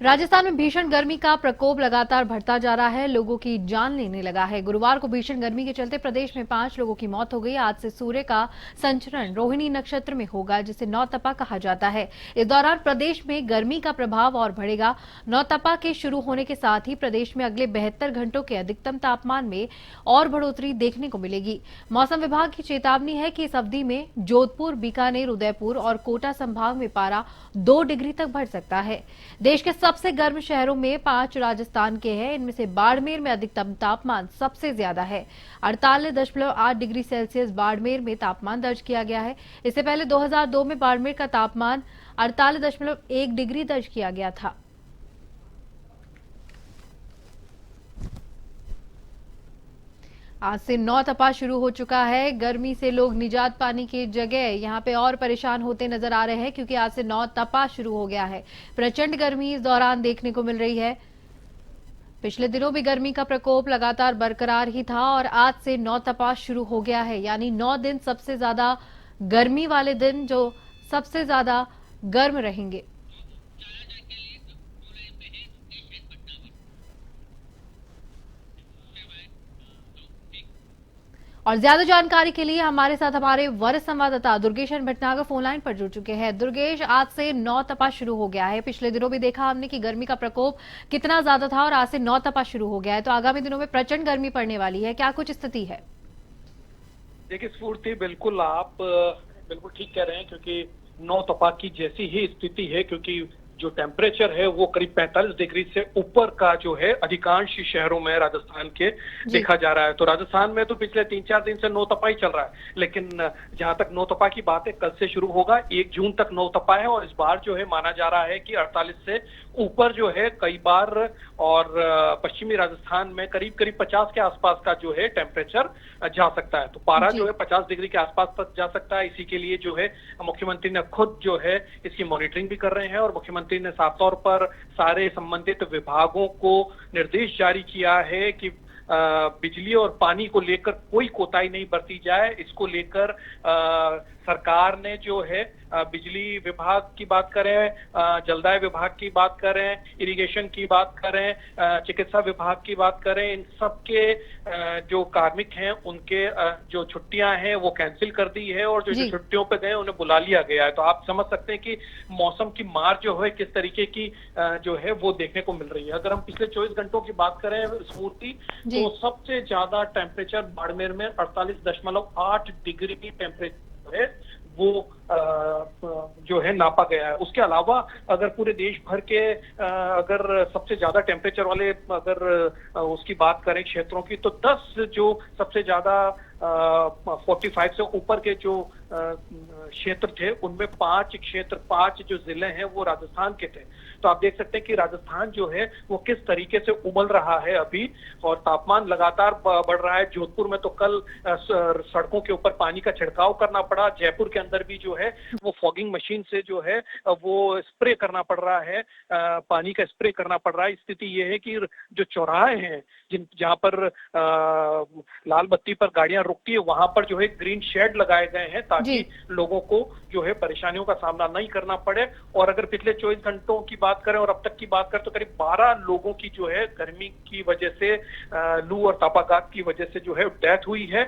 राजस्थान में भीषण गर्मी का प्रकोप लगातार बढ़ता जा रहा है, लोगों की जान लेने लगा है। गुरुवार को भीषण गर्मी के चलते प्रदेश में 5 लोगों की मौत हो गई। आज से सूर्य का संचरण रोहिणी नक्षत्र में होगा, जिसे नौतपा कहा जाता है। इस दौरान प्रदेश में गर्मी का प्रभाव और बढ़ेगा। नौतपा के शुरू होने के साथ ही प्रदेश में अगले 72 घंटों के अधिकतम तापमान में और बढ़ोतरी देखने को मिलेगी। मौसम विभाग की चेतावनी है कि इस अवधि में जोधपुर, बीकानेर, उदयपुर और कोटा संभाग में पारा 2 डिग्री तक बढ़ सकता है। देश के सबसे गर्म शहरों में 5 राजस्थान के हैं। इनमें से बाड़मेर में अधिकतम तापमान सबसे ज्यादा है। 48.8 डिग्री सेल्सियस बाड़मेर में तापमान दर्ज किया गया है। इससे पहले 2002 में बाड़मेर का तापमान 48.1 डिग्री दर्ज किया गया था। आज से नौतपा शुरू हो चुका है। गर्मी से लोग निजात पाने की जगह यहां पे और परेशान होते नजर आ रहे हैं, क्योंकि आज से नौतपा शुरू हो गया है। प्रचंड गर्मी इस दौरान देखने को मिल रही है। पिछले दिनों भी गर्मी का प्रकोप लगातार बरकरार ही था और आज से नौतपा शुरू हो गया है, यानी 9 दिन सबसे ज्यादा गर्मी वाले दिन जो सबसे ज्यादा गर्म रहेंगे। और ज्यादा जानकारी के लिए हमारे साथ हमारे वरिष्ठ संवाददाता दुर्गेश भटनागर फोन लाइन पर जुड़ चुके हैं। दुर्गेश, आज से नौतपा शुरू हो गया है। पिछले दिनों भी देखा हमने कि गर्मी का प्रकोप कितना ज्यादा था और आज से नौतपा शुरू हो गया है, तो आगामी दिनों में प्रचंड गर्मी पड़ने वाली है। क्या कुछ स्थिति है? देखिए स्फूर्ति, बिल्कुल आप बिल्कुल ठीक कह रहे हैं, क्योंकि नौतपा की जैसी ही स्थिति है, क्योंकि जो टेम्परेचर है वो करीब 45 डिग्री से ऊपर का जो है अधिकांश शहरों में राजस्थान के देखा जा रहा है। तो राजस्थान में तो पिछले 3-4 दिन से नौतपा ही चल रहा है, लेकिन जहां तक नौतपा की बात है, कल से शुरू होगा। 1 जून तक नौतपा है और इस बार जो है माना जा रहा है कि 48 से ऊपर जो है कई बार, और पश्चिमी राजस्थान में करीब करीब 50 के आसपास का जो है टेम्परेचर जा सकता है। तो पारा जो है 50 डिग्री के आसपास तक जा सकता है। इसी के लिए जो है मुख्यमंत्री ने खुद जो है इसकी मॉनिटरिंग भी कर रहे हैं, और मुख्यमंत्री ने साफ तौर पर सारे संबंधित विभागों को निर्देश जारी किया है कि बिजली और पानी को लेकर कोई कोताही नहीं बरती जाए। इसको लेकर सरकार ने जो है बिजली विभाग की बात करें, जलदाय विभाग की बात करें, इरिगेशन की बात करें, चिकित्सा विभाग की बात करें, इन सब के जो कार्मिक हैं उनके जो छुट्टियां हैं वो कैंसिल कर दी है, और जो छुट्टियों पे गए उन्हें बुला लिया गया है। तो आप समझ सकते हैं कि मौसम की मार जो है किस तरीके की जो है वो देखने को मिल रही है। अगर हम पिछले 24 घंटों की बात करें स्फूर्ति, तो सबसे ज्यादा टेम्परेचर बाड़मेर में 48.8 डिग्री की टेम्परेचर है वो जो है नापा गया है। उसके अलावा अगर पूरे देश भर के अगर सबसे ज्यादा टेम्परेचर वाले अगर उसकी बात करें क्षेत्रों की, तो 10 जो सबसे ज्यादा 45 से ऊपर के जो क्षेत्र थे उनमें 5 जो जिले हैं वो राजस्थान के थे। तो आप देख सकते हैं कि राजस्थान जो है वो किस तरीके से उबल रहा है अभी, और तापमान लगातार बढ़ रहा है। जोधपुर में तो कल सड़कों के ऊपर पानी का छिड़काव करना पड़ा। जयपुर के अंदर भी जो है वो फॉगिंग मशीन से जो है वो स्प्रे करना पड़ रहा है, पानी का स्प्रे करना पड़ रहा है। स्थिति ये है कि जो चौराहे हैं जहां पर लाल बत्ती पर गाड़ियां रुकती है, वहां पर जो है ग्रीन शेड लगाए गए हैं ताकि लोगों को जो है परेशानियों का सामना नहीं करना पड़े। और अगर पिछले 24 घंटों की बात करें और अब तक की बात करें, तो करीब 12 लोगों की जो है गर्मी की वजह से, लू और तापाघात की वजह से जो है डेथ हुई है।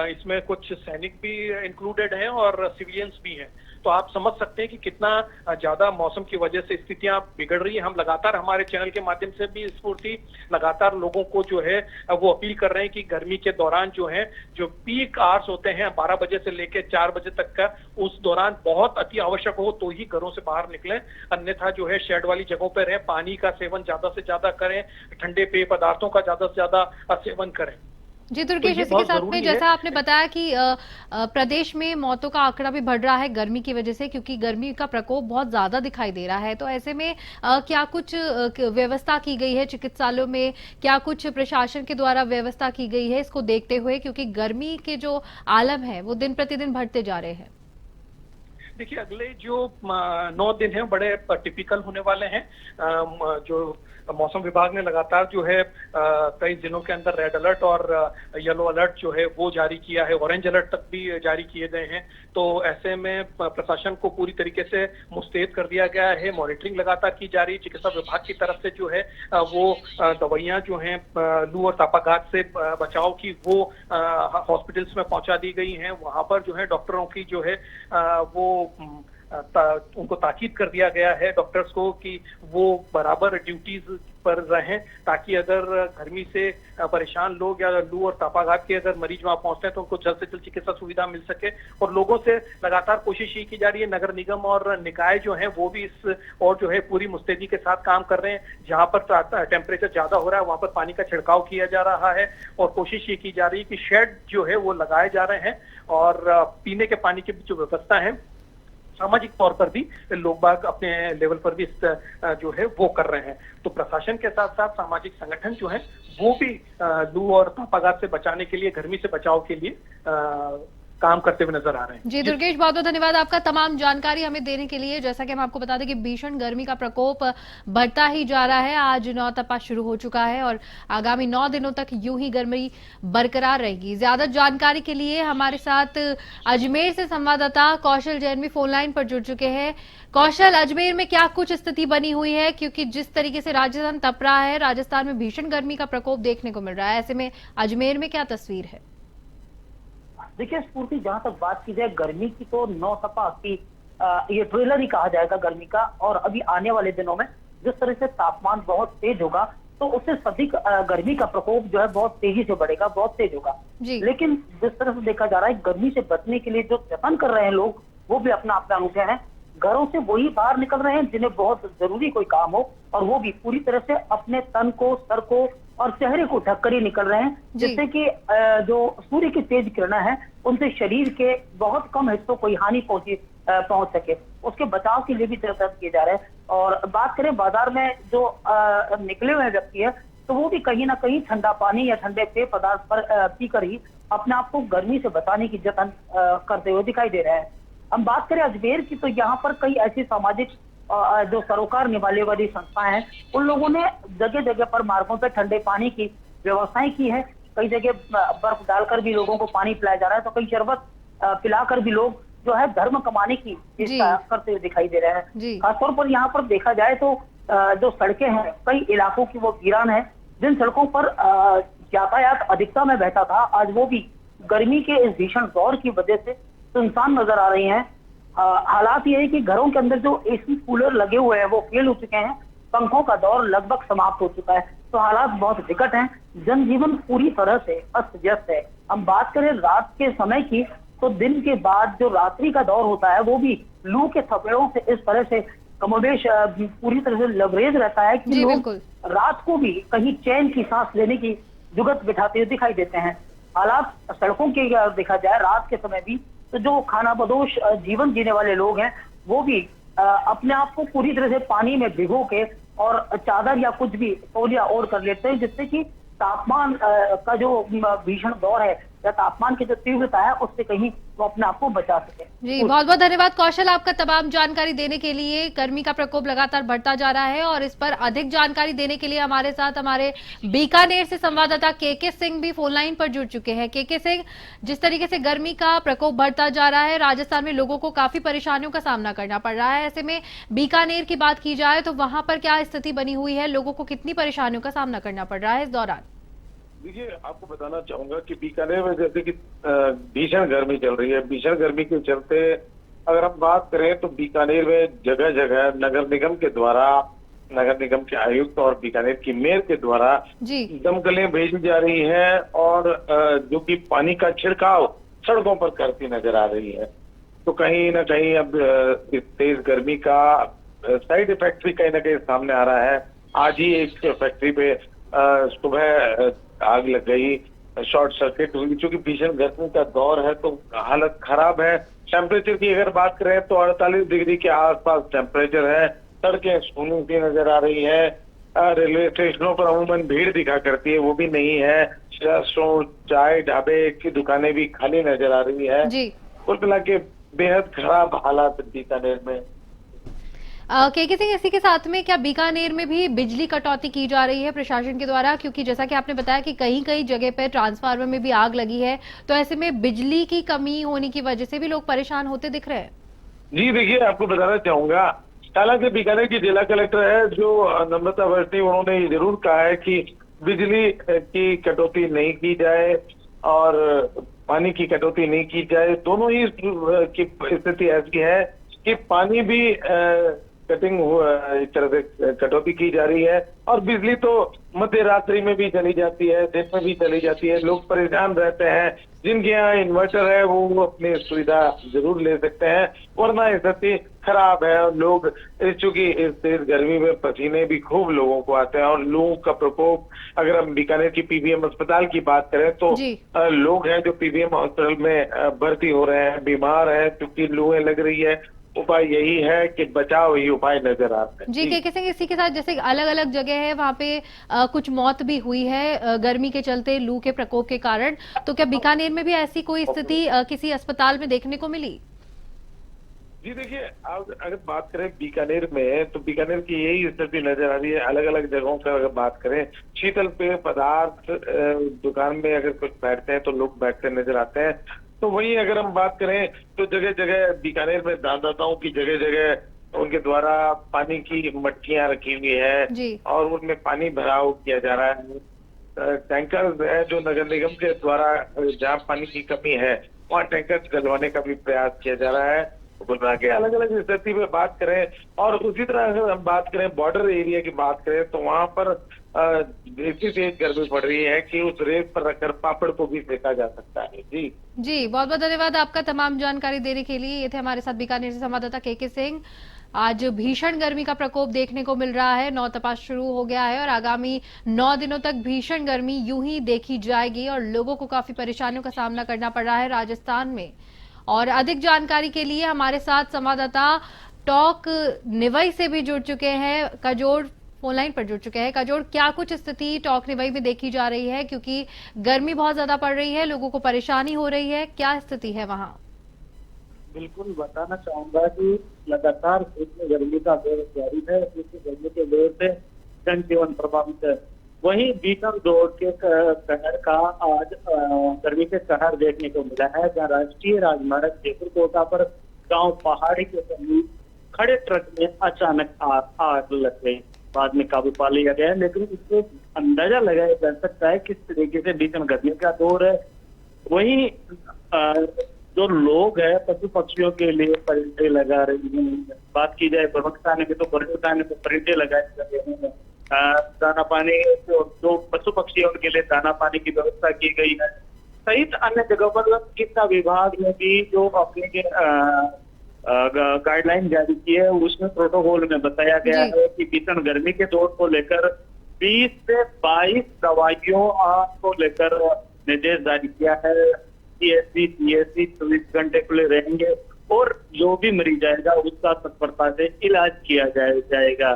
इसमें कुछ सैनिक भी इंक्लूडेड हैं और सिविलियंस भी हैं। तो आप समझ सकते हैं कि कितना ज्यादा मौसम की वजह से स्थितियां बिगड़ रही हैं। हम लगातार हमारे चैनल के माध्यम से भी स्फूर्ति लगातार लोगों को जो है वो अपील कर रहे हैं कि गर्मी के दौरान जो है जो पीक आवर्स होते हैं 12 बजे से लेकर 4 बजे तक का, उस दौरान बहुत अति आवश्यक हो तो ही घरों से बाहर निकलें, अन्यथा जो है शेड वाली जगहों पर रहें। पानी का सेवन ज्यादा से ज्यादा करें, ठंडे पेय पदार्थों का ज्यादा से ज्यादा सेवन करें। जी दुर्गेश, इसी के साथ में जैसा आपने बताया कि प्रदेश में मौतों का आंकड़ा भी बढ़ रहा है गर्मी की वजह से, क्योंकि गर्मी का प्रकोप बहुत ज्यादा दिखाई दे रहा है। तो ऐसे में क्या कुछ व्यवस्था की गई है चिकित्सालयों में? क्या कुछ प्रशासन के द्वारा व्यवस्था की गई है इसको देखते हुए, क्योंकि गर्मी के जो आलम है वो दिन प्रतिदिन बढ़ते जा रहे हैं? देखिए अगले जो 9 दिन हैं बड़े टिपिकल होने वाले हैं। जो मौसम विभाग ने लगातार जो है कई जिलों के अंदर रेड अलर्ट और येलो अलर्ट जो है वो जारी किया है, ऑरेंज अलर्ट तक भी जारी किए गए हैं। तो ऐसे में प्रशासन को पूरी तरीके से मुस्तैद कर दिया गया है, मॉनिटरिंग लगातार की जा रही है। चिकित्सा विभाग की तरफ से जो है वो दवाइयां जो हैं लू और तापाघात से बचाव की वो हॉस्पिटल्स में पहुंचा दी गई हैं। वहां पर जो है डॉक्टरों की जो है वो उनको ताकीद कर दिया गया है डॉक्टर्स को कि वो बराबर ड्यूटीज पर रहें, ताकि अगर गर्मी से परेशान लोग या लू और तापाघात के अगर मरीज वहां पहुंचते हैं तो उनको जल्द से जल्द चिकित्सा सुविधा मिल सके। और लोगों से लगातार कोशिश ये की जा रही है, नगर निगम और निकाय जो है वो भी इस और जो है पूरी मुस्तैदी के साथ काम कर रहे हैं। जहां पर टेम्परेचर ज्यादा हो रहा है वहां पर पानी का छिड़काव किया जा रहा है और कोशिश ये की जा रही है कि शेड जो है वो लगाए जा रहे हैं और पीने के पानी की जो व्यवस्था है सामाजिक तौर पर भी लोग बाग अपने लेवल पर भी इस जो है वो कर रहे हैं। तो प्रशासन के साथ साथ सामाजिक संगठन जो है वो भी लू और तापाघात से बचाने के लिए, गर्मी से बचाव के लिए काम करते हुए नजर आ रहे हैं। जी दुर्गेश, बहुत बहुत धन्यवाद आपका तमाम जानकारी हमें देने के लिए। जैसा कि हम आपको बता दें कि भीषण गर्मी का प्रकोप बढ़ता ही जा रहा है। आज 9 तपा शुरू हो चुका है और आगामी 9 दिनों तक यूं ही गर्मी बरकरार रहेगी। ज्यादा जानकारी के लिए हमारे साथ अजमेर से संवाददाता कौशल जैन भी फोन लाइन पर जुड़ चुके हैं। कौशल, अजमेर में क्या कुछ स्थिति बनी हुई है, क्योंकि जिस तरीके से राजस्थान तप रहा है, राजस्थान में भीषण गर्मी का प्रकोप देखने को मिल रहा है, ऐसे में अजमेर में क्या तस्वीर है? देखिए स्फूर्ति, जहां तक बात की जाए गर्मी की तो 9 तपा की ये ट्रेलर ही कहा जाएगा गर्मी का। और अभी आने वाले दिनों में जिस तरह से तापमान बहुत तेज होगा तो उससे अधिक गर्मी का प्रकोप जो है बहुत तेजी से बढ़ेगा, बहुत तेज होगा। लेकिन जिस तरह से देखा जा रहा है गर्मी से बचने के लिए जो जतन कर रहे हैं लोग वो भी अपना अपना उठे हैं। घरों से वही बाहर निकल रहे हैं जिन्हें बहुत जरूरी कोई काम हो, और वो भी पूरी तरह से अपने तन को, सर को और चेहरे को ढककर ही निकल रहे हैं, जिससे कि जो सूर्य की तेज किरणें हैं उनसे शरीर के बहुत कम हिस्सों को हानि पहुंच सके, उसके बचाव के लिए भी प्रयत्न किए जा रहे हैं। और बात करें बाजार में जो निकले हुए व्यक्ति है तो वो भी कहीं ना कहीं ठंडा पानी या ठंडे पेय पदार्थ पर पीकर ही अपने आप को गर्मी से बचाने की जतन करते हुए दिखाई दे रहे हैं। हम बात करें अजमेर की तो यहाँ पर कई ऐसी सामाजिक जो सरोकार निभाने वाली संस्थाएं हैं उन लोगों ने जगह जगह पर मार्गों पर ठंडे पानी की व्यवस्थाएं की है। कई जगह बर्फ डालकर भी लोगों को पानी पिलाया जा रहा है, तो कई शरबत पिलाकर भी लोग जो है धर्म कमाने की करते हुए दिखाई दे रहे हैं। खासतौर पर यहाँ पर देखा जाए तो जो सड़कें हैं कई इलाकों की वो वीरान है। जिन सड़कों पर यातायात अधिकता में बहता था आज वो भी गर्मी के इस भीषण दौर की वजह से सुनसान नजर आ रही हैं। हालात ये है कि घरों के अंदर जो एसी कूलर लगे हुए हैं वो फेल हो चुके हैं, पंखों का दौर लगभग समाप्त हो चुका है, तो हालात बहुत विकट हैं। जनजीवन पूरी तरह से अस्त व्यस्त है। हम बात करें रात के समय की तो दिन के बाद जो रात्रि का दौर होता है वो भी लू के थपेड़ों से इस तरह से कमोबेश पूरी तरह से लबरेज रहता है कि लोग रात को भी कहीं चैन की सांस लेने की जुगत बिठाते हुए दिखाई देते हैं। हालात सड़कों के देखा जाए रात के समय भी तो जो खाना बदोश जीवन जीने वाले लोग हैं वो भी अपने आप को पूरी तरह से पानी में भिगो के और चादर या कुछ भी तौलिया ओढ़ कर लेते हैं, जिससे कि तापमान का जो भीषण दौर है या तापमान की जो तीव्रता है उससे कहीं वो अपने आप को बचा सके। जी बहुत बहुत धन्यवाद कौशल आपका तमाम जानकारी देने के लिए। गर्मी का प्रकोप लगातार बढ़ता जा रहा है और इस पर अधिक जानकारी देने के लिए हमारे साथ हमारे बीकानेर से संवाददाता केके सिंह भी फोन लाइन पर जुड़ चुके हैं। केके सिंह, जिस तरीके से गर्मी का प्रकोप बढ़ता जा रहा है राजस्थान में लोगों को काफी परेशानियों का सामना करना पड़ रहा है, ऐसे में बीकानेर की बात की जाए तो वहां पर क्या स्थिति बनी हुई है, लोगों को कितनी परेशानियों का सामना करना पड़ रहा है इस दौरान? देखिए आपको बताना चाहूंगा कि बीकानेर में जैसे कि भीषण गर्मी चल रही है। भीषण गर्मी के चलते अगर हम बात करें तो बीकानेर में जगह जगह नगर निगम के द्वारा, नगर निगम के आयुक्त और बीकानेर की मेयर के द्वारा दमकलें भेजी जा रही हैं और जो कि पानी का छिड़काव सड़कों पर करती नजर आ रही है। तो कहीं ना कहीं अब इस तेज गर्मी का साइड इफेक्ट भी कहीं ना कहीं सामने आ रहा है। आज ही एक फैक्ट्री पे सुबह आग लग गई, शॉर्ट सर्किट हुई, क्योंकि भीषण गर्मी का दौर है तो हालत खराब है। टेम्परेचर की अगर बात करें तो 48 डिग्री के आसपास टेम्परेचर है। सड़कें सूनी सी नजर आ रही है। रेलवे स्टेशनों पर अमूमन भीड़ दिखा करती है, वो भी नहीं है। रेस्टोरेंट, चाय ढाबे की दुकानें भी खाली नजर आ रही है। कुल मिला के बेहद खराब हालात बीकानेर में। केके सिंह, इसी के साथ में क्या बीकानेर में भी बिजली कटौती की जा रही है प्रशासन के द्वारा? क्योंकि जैसा कि आपने बताया कि कहीं कहीं जगह पर ट्रांसफार्मर में भी आग लगी है, तो ऐसे में बिजली की कमी होने की वजह से भी लोग परेशान होते दिख रहे हैं। जी देखिए, आपको बताना चाहूंगा, हालांकि बीकानेर की जिला कलेक्टर है जो नम्रता वर्ष्णी, उन्होंने ये जरूर कहा है कि बिजली की कटौती नहीं की जाए और पानी की कटौती नहीं की जाए। दोनों ही की स्थिति ऐसी है कि पानी भी कटिंग एक तरह से कटौती की जा रही है और बिजली तो मध्य रात्रि में भी चली जाती है, दिन में भी चली जाती है। लोग परेशान रहते हैं। जिनके यहाँ इन्वर्टर है वो अपनी सुविधा जरूर ले सकते हैं, वरना स्थिति खराब है। और लोग चूंकि इस तेज गर्मी में पसीने भी खूब लोगों को आते हैं और लू का प्रकोप, अगर हम बीकानेर की पीबीएम अस्पताल की बात करें तो लोग हैं जो पीबीएम हॉस्पिटल में भर्ती हो रहे हैं, बीमार हैं क्योंकि लूएं लग रही है। उपाय यही है कि बचाव ही उपाय नजर आते हैं। जी केके सिंह, इसी के साथ जैसे अलग अलग जगह है वहाँ पे कुछ मौत भी हुई है गर्मी के चलते, लू के प्रकोप के कारण, तो क्या बीकानेर में भी ऐसी कोई स्थिति किसी अस्पताल में देखने को मिली? जी देखिए, अगर बात करें बीकानेर में तो बीकानेर की यही स्थिति नजर आ रही है। अलग अलग जगहों पर अगर बात करें, शीतल पेय पदार्थ दुकान में अगर कुछ बैठते हैं तो लोग बैठते नजर आते हैं। तो वहीं अगर हम बात करें तो जगह जगह बीकानेर में दानदाताओं की जगह जगह उनके द्वारा पानी की मटकियां रखी हुई है और उनमें पानी भराव किया जा रहा है। टैंकर है जो नगर निगम के द्वारा जहाँ पानी की कमी है वहाँ टैंकर डलवाने का भी प्रयास किया जा रहा है। गुलबर्गा के अलग अलग स्थिति में बात करें और उसी तरह अगर हम बात करें बॉर्डर एरिया की बात करें तो वहाँ पर इतनी तेज गर्मी पड़ रही है कि उस रेत पर रखकर पापड़ को भी सेका जा सकता है। जी बहुत बहुत धन्यवाद आपका तमाम जानकारी देने के लिए। ये थे हमारे साथ बीकानेर से संवाददाता केके सिंह। आज भीषण गर्मी का प्रकोप देखने को मिल रहा है, नौतपा शुरू हो गया है और आगामी 9 दिनों तक भीषण गर्मी यूं ही देखी जाएगी और लोगों को काफी परेशानियों का सामना करना पड़ रहा है राजस्थान में। और अधिक जानकारी के लिए हमारे साथ संवाददाता टॉक निवई से भी जुड़ चुके हैं, कजोड़ फोन लाइन पर जुड़ चुके हैं। कजोड़, क्या कुछ स्थिति टॉक निवई में देखी जा रही है, क्योंकि गर्मी बहुत ज्यादा पड़ रही है, लोगों को परेशानी हो रही है, क्या स्थिति है वहाँ? बिल्कुल बताना चाहूंगा कि लगातार गर्मी का दौर जारी है। गर्मी के दौर से जनजीवन प्रभावित है। वहीं बीकानेर दौर के कहर का आज गर्मी के कहर देखने को मिला है, जहाँ राष्ट्रीय राजमार्ग जयपुर कोटा पर गांव पहाड़ी के समीप खड़े ट्रक में अचानक आग लग गई। बाद में काबू पा लिया गया, लेकिन इससे अंदाजा लगाया जा सकता है किस तरीके से भीषण गर्मी का दौर है। वहीं जो लोग हैं पशु पक्षियों के लिए परिंदे लगा रही हैं। बात की जाए बरसाने में तो बरसाने में परिंदे लगाए जा रहे हैं। दाना पानी जो पशु पक्षी है उनके लिए दाना पानी की व्यवस्था की गई है। सहित अन्य जगहों पर चिकित्सा विभाग ने भी जो अपने गाइडलाइन जारी की है उसमें प्रोटोकॉल में बताया गया है कि भीषण गर्मी के दौर को लेकर 20 से 22 दवाइयों को लेकर निर्देश जारी किया है। CSC 24 घंटे खुले रहेंगे और जो भी मरीज आएगा उसका तत्परता से इलाज किया जाएगा।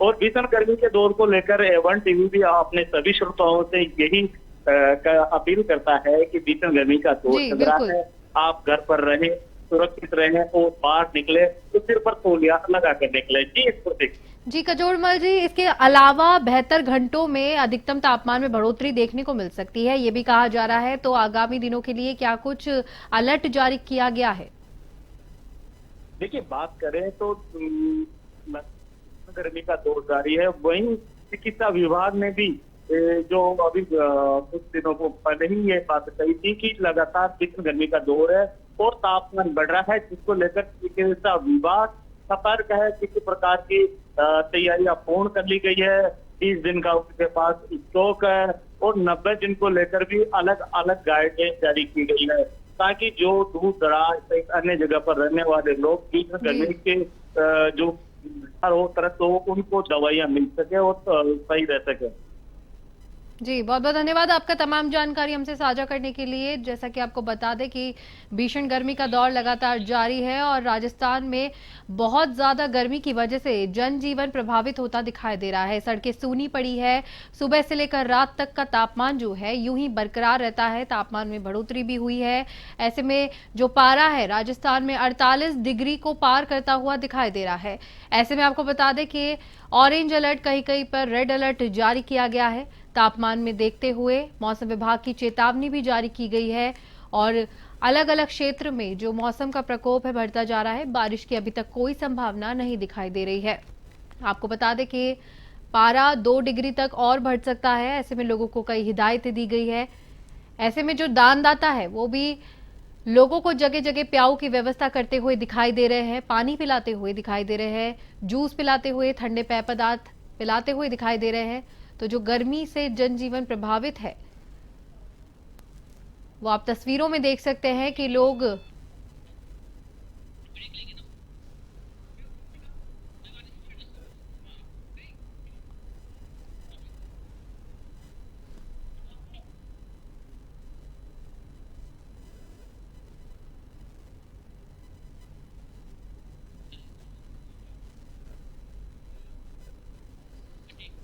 और भीषण गर्मी के दौर को लेकर A1 टीवी भी अपने सभी श्रोताओं से यही अपील करता है कि भीषण गर्मी का दौर चल रहा है, आप घर पर रहें, सुरक्षित रहें और बाहर निकले तो सिर पर तौलिया लगा कर निकले। जी कजोड़मल जी, इसके अलावा 72 घंटों में अधिकतम तापमान में बढ़ोतरी देखने को मिल सकती है, ये भी कहा जा रहा है। तो आगामी दिनों के लिए क्या कुछ अलर्ट जारी किया गया है? देखिए, बात करें तो गर्मी का दौर जारी है। वहीं चिकित्सा विभाग ने भी जो अभी कुछ दिनों को पहले ही ये बात कही थी कि लगातार भीषण गर्मी का दौर है और तापमान बढ़ रहा है, जिसको लेकर चिकित्सा विभाग सतर्क है। किसी प्रकार की तैयारियां पूर्ण कर ली गई है। 30 दिन का उनके पास स्टॉक है और 90 दिन को लेकर भी अलग अलग गाइडलाइन जारी की गई है, ताकि जो दूर दराज अन्य जगह पर रहने वाले लोग भीषण गर्मी के जो हर हो तरह तो उनको दवाइयां मिल सके और सही रह सके। जी, बहुत-बहुत धन्यवाद आपका तमाम जानकारी हमसे साझा करने के लिए। जैसा कि आपको बता दें कि भीषण गर्मी का दौर लगातार जारी है और राजस्थान में बहुत ज़्यादा गर्मी की वजह से जनजीवन प्रभावित होता दिखाई दे रहा है। सड़कें सूनी पड़ी है, सुबह से लेकर रात तक का तापमान जो है यूं ही बरकरार रहता है, तापमान में बढ़ोतरी भी हुई है। ऐसे में जो पारा है राजस्थान में 48 डिग्री को पार करता हुआ दिखाई दे रहा है। ऐसे में आपको बता दें कि ऑरेंज अलर्ट कहीं-कहीं पर रेड अलर्ट जारी किया गया है। तापमान में देखते हुए मौसम विभाग की चेतावनी भी जारी की गई है और अलग अलग क्षेत्र में जो मौसम का प्रकोप है बढ़ता जा रहा है। बारिश की अभी तक कोई संभावना नहीं दिखाई दे रही है। आपको बता दें कि पारा 2 डिग्री तक और बढ़ सकता है। ऐसे में लोगों को कई हिदायतें दी गई है। ऐसे में जो दानदाता है वो भी लोगों को जगह जगह प्याऊ की व्यवस्था करते हुए दिखाई दे रहे हैं, पानी पिलाते हुए दिखाई दे रहे हैं, जूस पिलाते हुए, ठंडे पेय पदार्थ पिलाते हुए दिखाई दे रहे हैं। तो जो गर्मी से जनजीवन प्रभावित है वो आप तस्वीरों में देख सकते हैं कि लोग